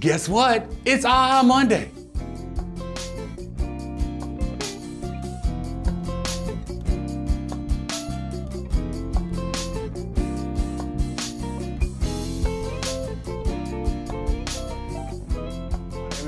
Guess what? It's Aha Monday.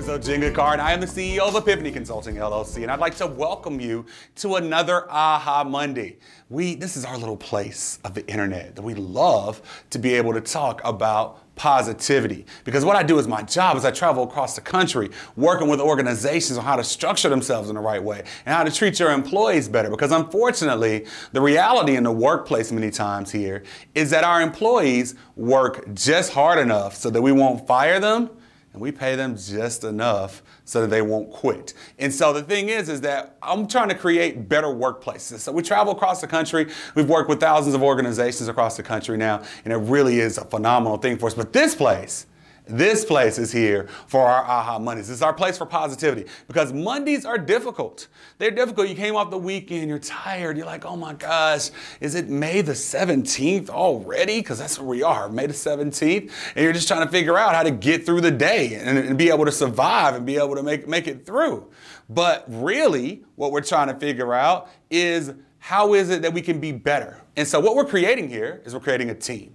Oginga, Carr, and I am the CEO of Epiphany Consulting, LLC, and I'd like to welcome you to another Aha Monday. This is our little place of the internet that we love to be able to talk about positivity. Because what I do is my job is I travel across the country working with organizations on how to structure themselves in the right way and how to treat your employees better. Because unfortunately, the reality in the workplace many times here is that our employees work just hard enough so that we won't fire them, and we pay them just enough so that they won't quit. And so the thing is that I'm trying to create better workplaces. So we travel across the country. We've worked with thousands of organizations across the country now, and it really is a phenomenal thing for us. But this place is here for our Aha Mondays. This is our place for positivity because Mondays are difficult. They're difficult. You came off the weekend, you're tired. You're like, oh my gosh, is it May the 17th already? Because that's where we are, May the 17th. And you're just trying to figure out how to get through the day and be able to survive and be able to make it through. But really, what we're trying to figure out is how is it that we can be better? And so what we're creating here is we're creating a team.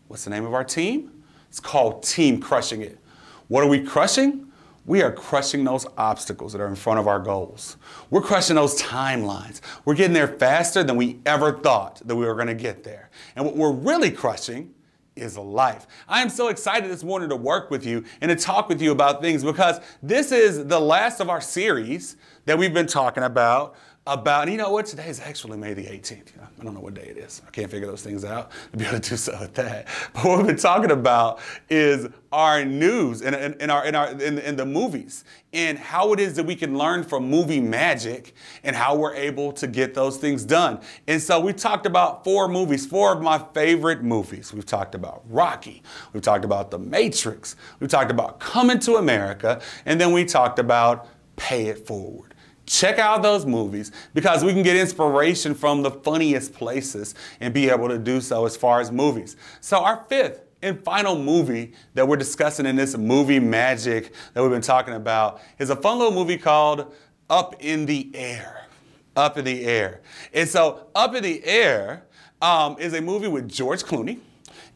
What's the name of our team? It's called Team Crushing It. What are we crushing? We are crushing those obstacles that are in front of our goals. We're crushing those timelines. We're getting there faster than we ever thought that we were going to get there. And what we're really crushing is life. I am so excited this morning to work with you and to talk with you about things because this is the last of our series that we've been talking about. And you know what? Today is actually May the 18th. I don't know what day it is. I can't figure those things out to be able to do so with that. But what we've been talking about is our news in the movies and how it is that we can learn from movie magic and how we're able to get those things done. And so we talked about four of my favorite movies. We've talked about Rocky. We've talked about The Matrix. We've talked about Coming to America. And then we talked about Pay It Forward. Check out those movies because we can get inspiration from the funniest places and be able to do so as far as movies. So our fifth and final movie that we're discussing in this movie magic that we've been talking about is a fun little movie called Up in the Air. Up in the Air. And so Up in the Air is a movie with George Clooney.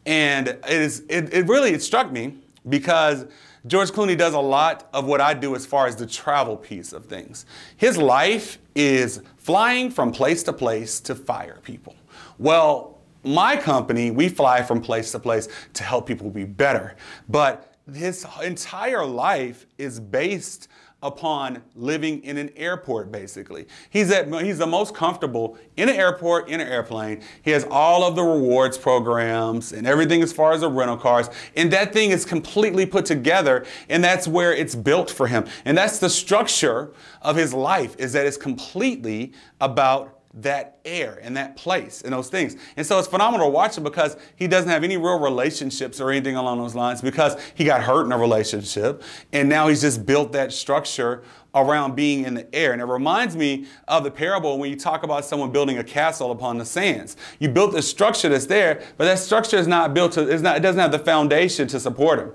And it really struck me because George Clooney does a lot of what I do as far as the travel piece of things. His life is flying from place to fire people. Well, my company, we fly from place to place to help people be better. But his entire life is based upon living in an airport, basically. He's the most comfortable in an airport, in an airplane. He has all of the rewards programs and everything as far as the rental cars. And that thing is completely put together, and that's where it's built for him. And that's the structure of his life, is that it's completely about that air and that place and those things. And so it's phenomenal to watch him because he doesn't have any real relationships or anything along those lines because he got hurt in a relationship. And now he's just built that structure around being in the air. And it reminds me of the parable when you talk about someone building a castle upon the sands. You built the structure that's there, but that structure is not built it doesn't have the foundation to support him.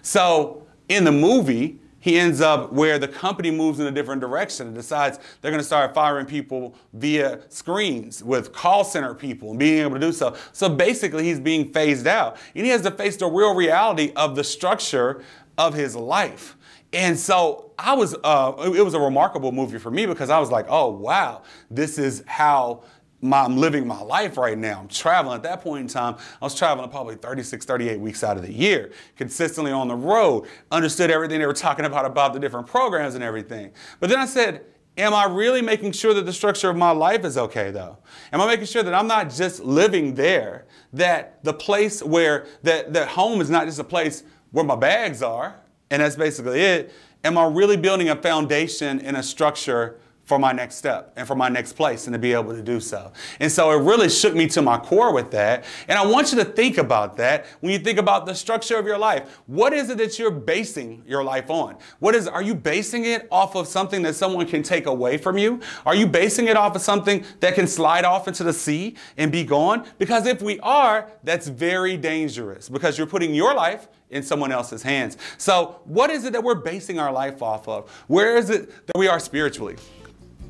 So in the movie, he ends up where the company moves in a different direction and decides they're going to start firing people via screens with call center people and being able to do so. So basically, he's being phased out. And he has to face the real reality of the structure of his life. And so it was a remarkable movie for me because I was like, oh, wow, this is how I'm living my life right now. I'm traveling. At that point in time, I was traveling probably 36, 38 weeks out of the year, consistently on the road, understood everything they were talking about the different programs and everything. But then I said, am I really making sure that the structure of my life is okay, though? Am I making sure that I'm not just living there, that the place where, that home is not just a place where my bags are, and that's basically it? Am I really building a foundation and a structure for my next step and for my next place and to be able to do so. And so it really shook me to my core with that. And I want you to think about that when you think about the structure of your life. What is it that you're basing your life on? Are you basing it off of something that someone can take away from you? Are you basing it off of something that can slide off into the sea and be gone? Because if we are, that's very dangerous because you're putting your life in someone else's hands. So what is it that we're basing our life off of? Where is it that we are spiritually?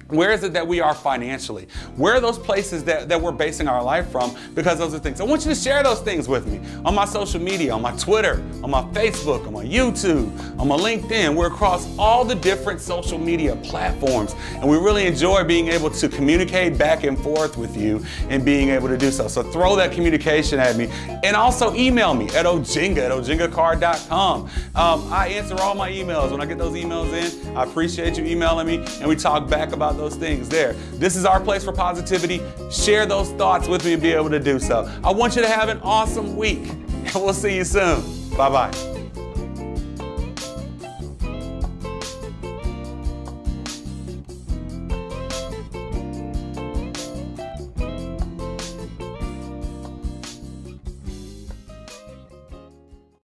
Where is it that we are financially? Where are those places that we're basing our life from? Because those are things. I want you to share those things with me on my social media, on my Twitter, on my Facebook, on my YouTube, on my LinkedIn. We're across all the different social media platforms. And we really enjoy being able to communicate back and forth with you and being able to do so. So throw that communication at me. And also email me at oginga@ogingacarr.com. I answer all my emails. When I get those emails in, I appreciate you emailing me and we talk back about those things there. This is our place for positivity. Share those thoughts with me and be able to do so. I want you to have an awesome week. And we'll see you soon. Bye-bye.